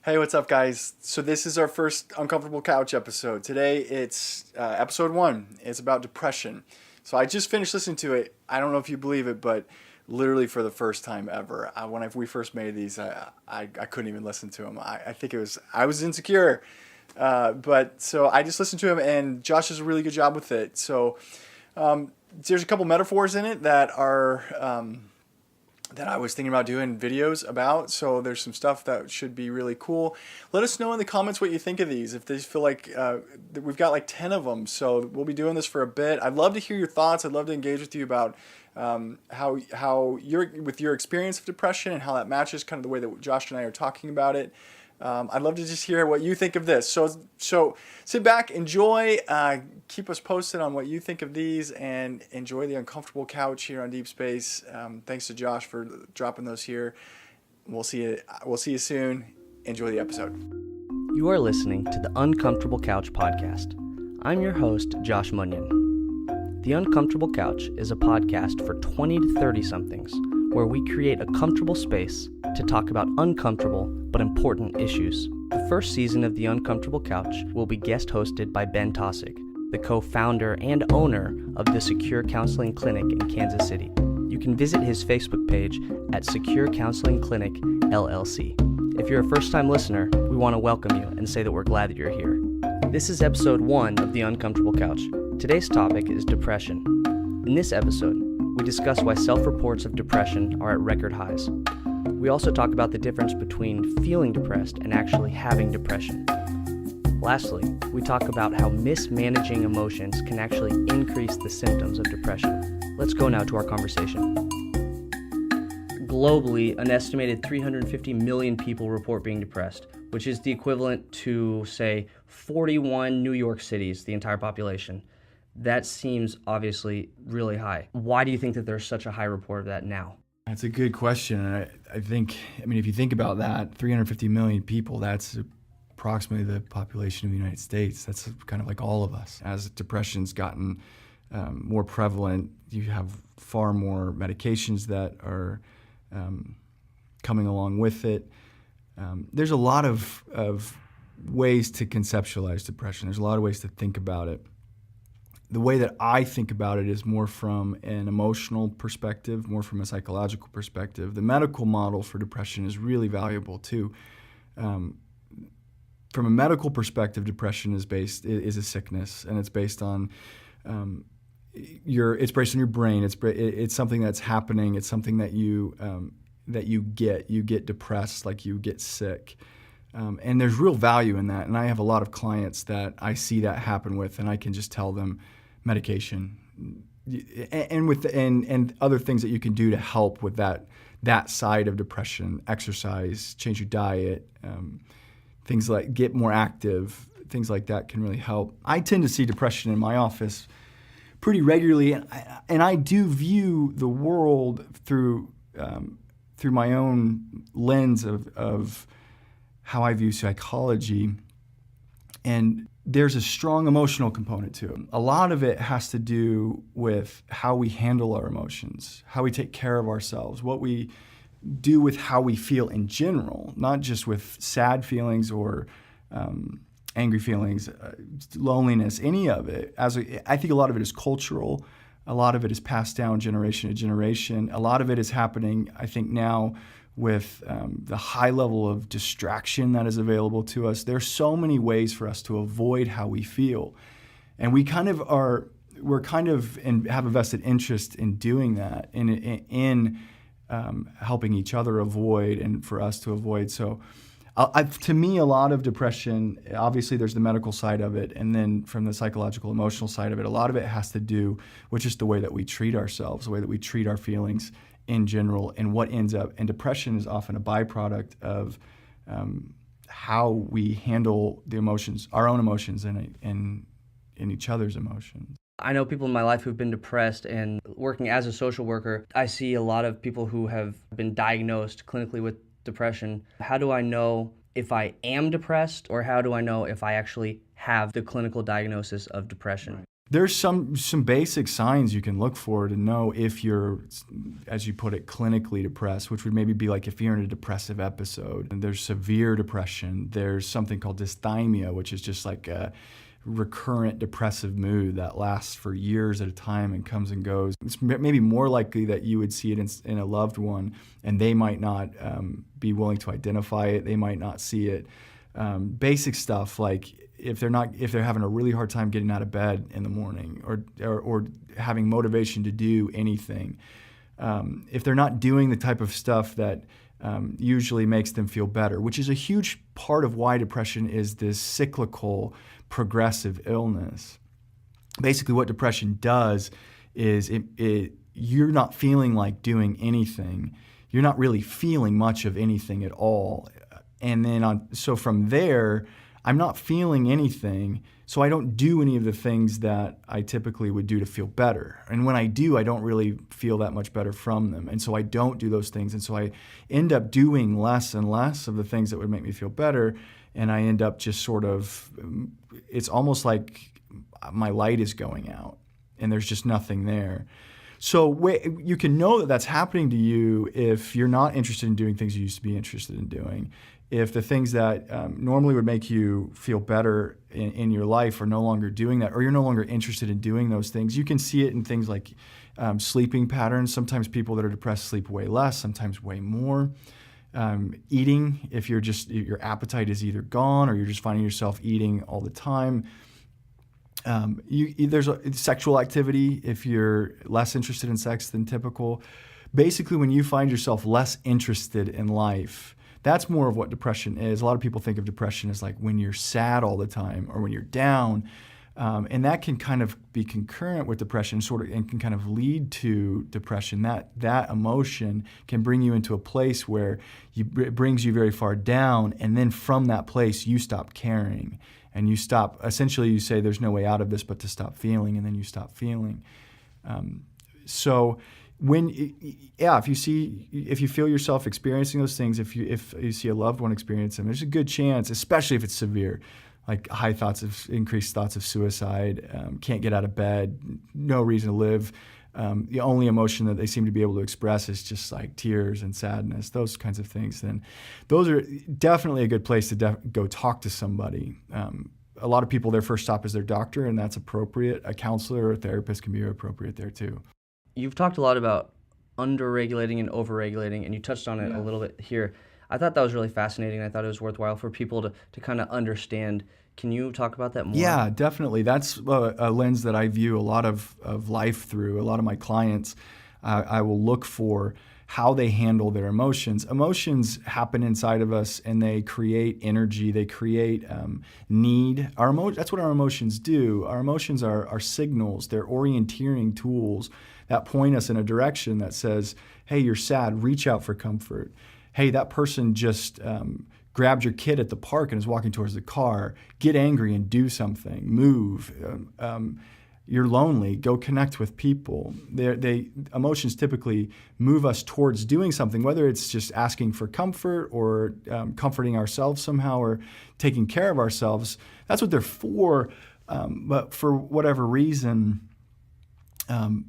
Hey, what's up, guys? So this is our first Uncomfortable Couch episode. Today it's episode 1. It's about depression. So I just finished listening to it. I don't know if you believe it, but literally for the first time ever. When we first made these, I couldn't even listen to them. I think I was insecure. But so I just listened to him, and Josh does a really good job with it. So there's a couple metaphors in it that are... that I was thinking about doing videos about. So there's some stuff that should be really cool. Let us know in the comments what you think of these. If they feel like we've got like 10 of them, so we'll be doing this for a bit. I'd love to hear your thoughts. I'd love to engage with you about how your experience of depression and how that matches kind of the way that Josh and I are talking about it. I'd love to just hear what you think of this. So sit back, enjoy, keep us posted on what you think of these, and enjoy the Uncomfortable Couch here on Deep Space. Thanks to Josh for dropping those here. We'll see you soon. Enjoy the episode. You are listening to the Uncomfortable Couch podcast. I'm your host, Josh Munyon. The Uncomfortable Couch is a podcast for 20 to 30-somethings where we create a comfortable space to talk about uncomfortable but important issues. The first season of The Uncomfortable Couch will be guest hosted by Ben Taussig, the co-founder and owner of the Secure Counseling Clinic in Kansas City. You can visit his Facebook page at Secure Counseling Clinic, LLC. If you're a first-time listener, we want to welcome you and say that we're glad that you're here. This is episode 1 of The Uncomfortable Couch. Today's topic is depression. In this episode, we discuss why self-reports of depression are at record highs. We also talk about the difference between feeling depressed and actually having depression. Lastly, we talk about how mismanaging emotions can actually increase the symptoms of depression. Let's go now to our conversation. Globally, an estimated 350 million people report being depressed, which is the equivalent to, say, 41 New York cities, the entire population. That seems obviously really high. Why do you think that there's such a high report of that now? That's a good question. And I mean, if you think about that, 350 million people, that's approximately the population of the United States. That's kind of like all of us. As depression's gotten more prevalent, you have far more medications that are coming along with it. There's a lot of ways to conceptualize depression. There's a lot of ways to think about it. The way that I think about it is more from an emotional perspective, more from a psychological perspective. The medical model for depression is really valuable too. From a medical perspective, depression is a sickness, and it's based on your brain. It's something that's happening. It's something that you get depressed, like you get sick. And there's real value in that. And I have a lot of clients that I see that happen with, and I can just tell them medication and other things that you can do to help with that side of depression. Exercise, change your diet, things like get more active, things like that can really help. I tend to see depression in my office pretty regularly, and I do view the world through my own lens of how I view psychology, and there's a strong emotional component to it. A lot of it has to do with how we handle our emotions, how we take care of ourselves, what we do with how we feel in general, not just with sad feelings or angry feelings, loneliness, any of it. I think a lot of it is cultural. A lot of it is passed down generation to generation. A lot of it is happening, I think, now with the high level of distraction that is available to us. There's so many ways for us to avoid how we feel. And we're kind of and have a vested interest in doing that, in helping each other avoid and for us to avoid. So to me, a lot of depression, obviously there's the medical side of it, and then from the psychological, emotional side of it, a lot of it has to do with just the way that we treat ourselves, the way that we treat our feelings in general, and what ends up, and depression is often a byproduct of how we handle the emotions, our own emotions, and each other's emotions. I know people in my life who've been depressed, and working as a social worker, I see a lot of people who have been diagnosed clinically with depression. How do I know if I am depressed, or how do I know if I actually have the clinical diagnosis of depression? there's some basic signs you can look for to know if you're, as you put it, clinically depressed, which would maybe be like if you're in a depressive episode. And there's severe depression. There's something called dysthymia, which is just like a recurrent depressive mood that lasts for years at a time and comes and goes. It's maybe more likely that you would see it in a loved one, and they might not be willing to identify it. They might not see it. Basic stuff like if they're having a really hard time getting out of bed in the morning or having motivation to do anything, if they're not doing the type of stuff that usually makes them feel better, which is a huge part of why depression is this cyclical, progressive illness. Basically, what depression does is you're not feeling like doing anything. You're not really feeling much of anything at all. And then so from there, I'm not feeling anything, so I don't do any of the things that I typically would do to feel better. And when I do, I don't really feel that much better from them. And so I don't do those things. And so I end up doing less and less of the things that would make me feel better. And I end up just sort of, it's almost like my light is going out and there's just nothing there. So you can know that that's happening to you if you're not interested in doing things you used to be interested in doing. If the things that normally would make you feel better in your life are no longer doing that, or you're no longer interested in doing those things, you can see it in things like sleeping patterns. Sometimes people that are depressed sleep way less, sometimes way more. Eating, if your appetite is either gone or you're just finding yourself eating all the time. There's sexual activity if you're less interested in sex than typical. Basically, when you find yourself less interested in life, that's more of what depression is. A lot of people think of depression as like when you're sad all the time or when you're down. And that can kind of be concurrent with depression, and can kind of lead to depression. That emotion can bring you into a place where it brings you very far down, and then from that place you stop caring, and you essentially you say there's no way out of this but to stop feeling, and then you stop feeling. So if you feel yourself experiencing those things, if you see a loved one experience them, there's a good chance, especially if it's severe, like increased thoughts of suicide, can't get out of bed, no reason to live. The only emotion that they seem to be able to express is just like tears and sadness, those kinds of things. Then those are definitely a good place to go talk to somebody. A lot of people, their first stop is their doctor, and that's appropriate. A counselor or a therapist can be appropriate there too. You've talked a lot about under-regulating and over-regulating, and you touched on it a little bit here. I thought that was really fascinating. I thought it was worthwhile for people to kind of understand. Can you talk about that more? Yeah, definitely. That's a lens that I view a lot of life through. A lot of my clients, I will look for how they handle their emotions. Emotions happen inside of us, and they create energy. They create need. That's what our emotions do. Our emotions are signals. They're orienteering tools that point us in a direction that says, hey, you're sad, reach out for comfort. Hey, that person just grabbed your kid at the park and is walking towards the car. Get angry and do something. Move. You're lonely. Go connect with people. Emotions typically move us towards doing something, whether it's just asking for comfort or comforting ourselves somehow or taking care of ourselves. That's what they're for. But for whatever reason,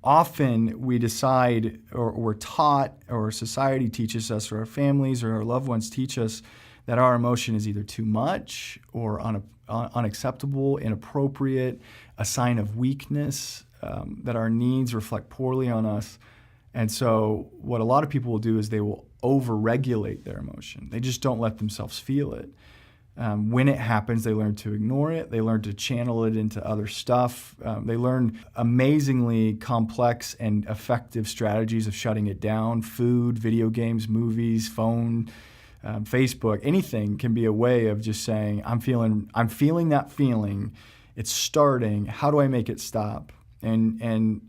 often we decide, or we're taught, or society teaches us, or our families or our loved ones teach us that our emotion is either too much or unacceptable, inappropriate, a sign of weakness, that our needs reflect poorly on us. And so what a lot of people will do is they will over-regulate their emotion. They just don't let themselves feel it. When it happens, they learn to ignore it. They learn to channel it into other stuff. They learn amazingly complex and effective strategies of shutting it down. Food, video games, movies, phone, Facebook, anything can be a way of just saying, I'm feeling that feeling. It's starting. How do I make it stop? And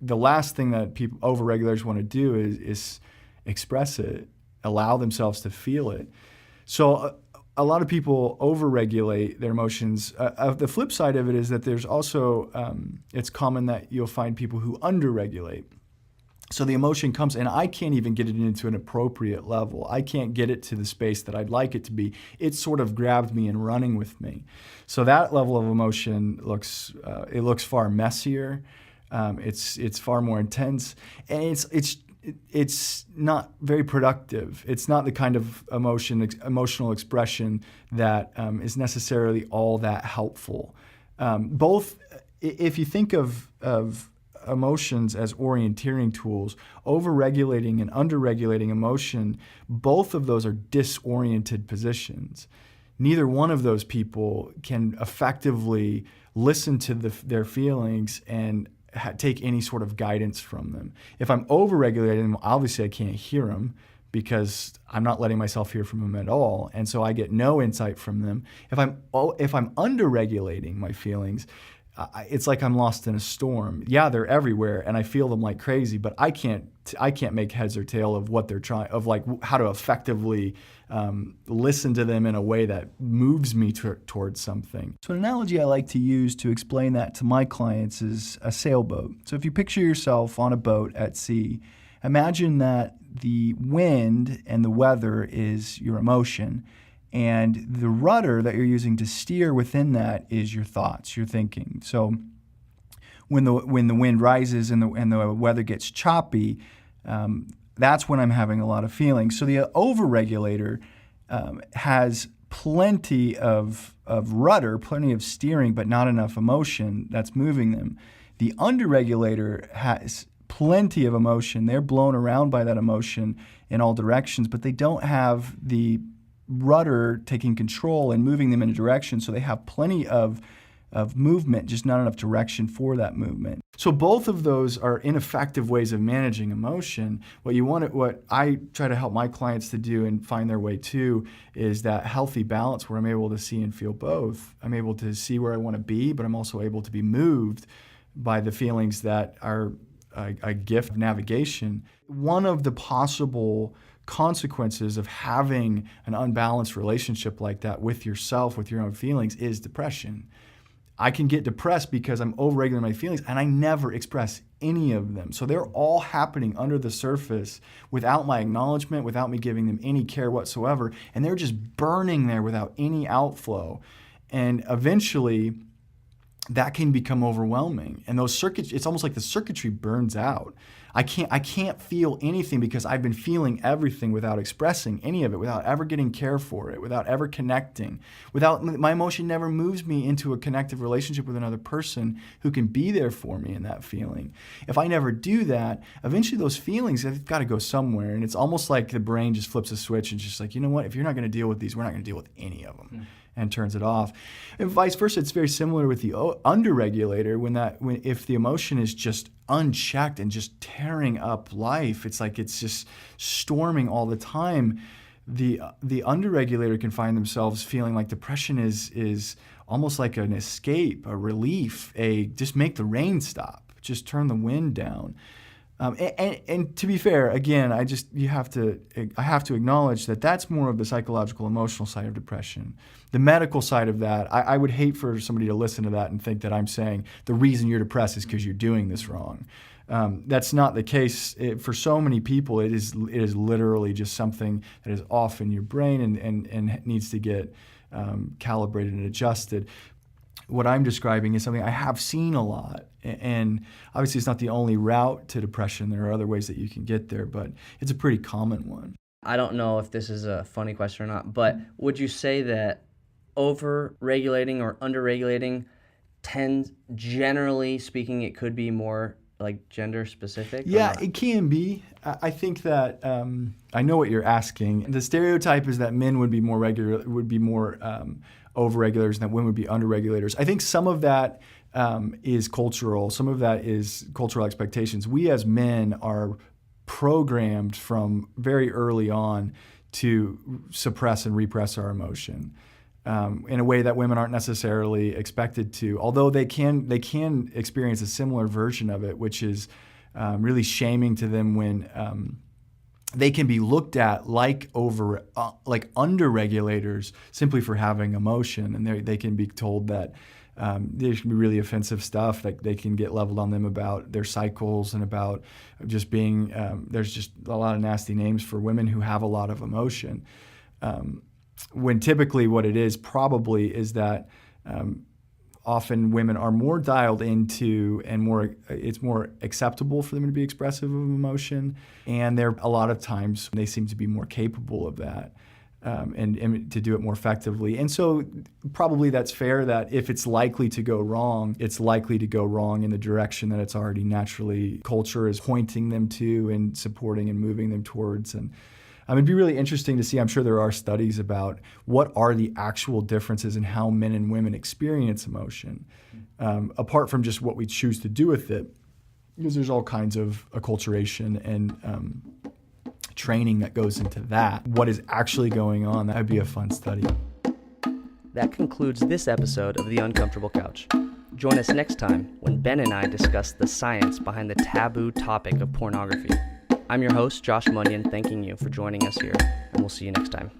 the last thing that people overregulators want to do is express it, allow themselves to feel it. So a lot of people overregulate their emotions. The flip side of it is that there's also, it's common that you'll find people who underregulate. So the emotion comes, and I can't even get it into an appropriate level. I can't get it to the space that I'd like it to be. It sort of grabbed me and running with me. So that level of emotion looks far messier. It's far more intense, and it's not very productive. It's not the kind of emotional expression that is necessarily all that helpful. Both, if you think of emotions as orienteering tools, over-regulating and under-regulating emotion, both of those are disoriented positions. Neither one of those people can effectively listen to their feelings and take any sort of guidance from them. If I'm over-regulating them, obviously I can't hear them because I'm not letting myself hear from them at all, and so I get no insight from them. If I'm under-regulating my feelings, it's like I'm lost in a storm. Yeah, they're everywhere, and I feel them like crazy, but I can't make heads or tail of what they're trying, of like how to effectively listen to them in a way that moves me towards something. So an analogy I like to use to explain that to my clients is a sailboat. So if you picture yourself on a boat at sea, imagine that the wind and the weather is your emotion, and the rudder that you're using to steer within that is your thoughts, your thinking. So when the wind rises and the weather gets choppy, that's when I'm having a lot of feelings. So the overregulator has plenty of rudder, plenty of steering, but not enough emotion that's moving them. The underregulator has plenty of emotion. They're blown around by that emotion in all directions, but they don't have the rudder taking control and moving them in a direction, so they have plenty of movement, just not enough direction for that movement. So both of those are ineffective ways of managing emotion. What I try to help my clients to do and find their way to is that healthy balance where I'm able to see and feel both. I'm able to see where I want to be, but I'm also able to be moved by the feelings that are a gift of navigation. One of the possible consequences of having an unbalanced relationship like that with yourself, with your own feelings, is depression. I can get depressed because I'm overregulating my feelings and I never express any of them. So they're all happening under the surface without my acknowledgement, without me giving them any care whatsoever, and they're just burning there without any outflow. And eventually that can become overwhelming. And those circuits, it's almost like the circuitry burns out. I can't feel anything because I've been feeling everything without expressing any of it, without ever getting care for it, without ever connecting, my emotion never moves me into a connective relationship with another person who can be there for me in that feeling. If I never do that, eventually those feelings have got to go somewhere. And it's almost like the brain just flips a switch and just like, you know what, if you're not going to deal with these, we're not going to deal with any of them. And turns it off. And vice versa, it's very similar with the underregulator. If the emotion is just unchecked and just tearing up life, it's like it's just storming all the time. The underregulator can find themselves feeling like depression is almost like an escape, a relief, just make the rain stop, just turn the wind down. And to be fair, again, I have to acknowledge that that's more of the psychological, emotional side of depression. The medical side of that, I would hate for somebody to listen to that and think that I'm saying the reason you're depressed is because you're doing this wrong. That's not the case. For so many people, it is literally just something that is off in your brain and needs to get calibrated and adjusted. What I'm describing is something I have seen a lot. And obviously it's not the only route to depression. There are other ways that you can get there, but it's a pretty common one. I don't know if this is a funny question or not, but would you say that over-regulating or under-regulating tends, generally speaking, it could be more like gender specific? Yeah, it can be. I think that I know what you're asking. The stereotype is that men would be more over-regulators and that women would be under-regulators. I think some of that is cultural. Some of that is cultural expectations. We as men are programmed from very early on to suppress and repress our emotion in a way that women aren't necessarily expected to, although they can experience a similar version of it, which is really shaming to them when they can be looked at like under-regulators simply for having emotion, and they can be told that There can be really offensive stuff. Like they can get leveled on them about their cycles and about just being, there's just a lot of nasty names for women who have a lot of emotion. When typically what it is probably is that often women are more dialed into and it's more acceptable for them to be expressive of emotion. And a lot of times they seem to be more capable of that. And to do it more effectively. And so probably that's fair that if it's likely to go wrong, it's likely to go wrong in the direction that it's already naturally culture is pointing them to and supporting and moving them towards. And it'd be really interesting to see. I'm sure there are studies about what are the actual differences in how men and women experience emotion, apart from just what we choose to do with it, because there's all kinds of acculturation and training that goes into that. What is actually going on? That would be a fun study. That concludes this episode of The Uncomfortable Couch. Join us next time when Ben and I discuss the science behind the taboo topic of pornography. I'm your host, Josh Munyon, thanking you for joining us here, and we'll see you next time.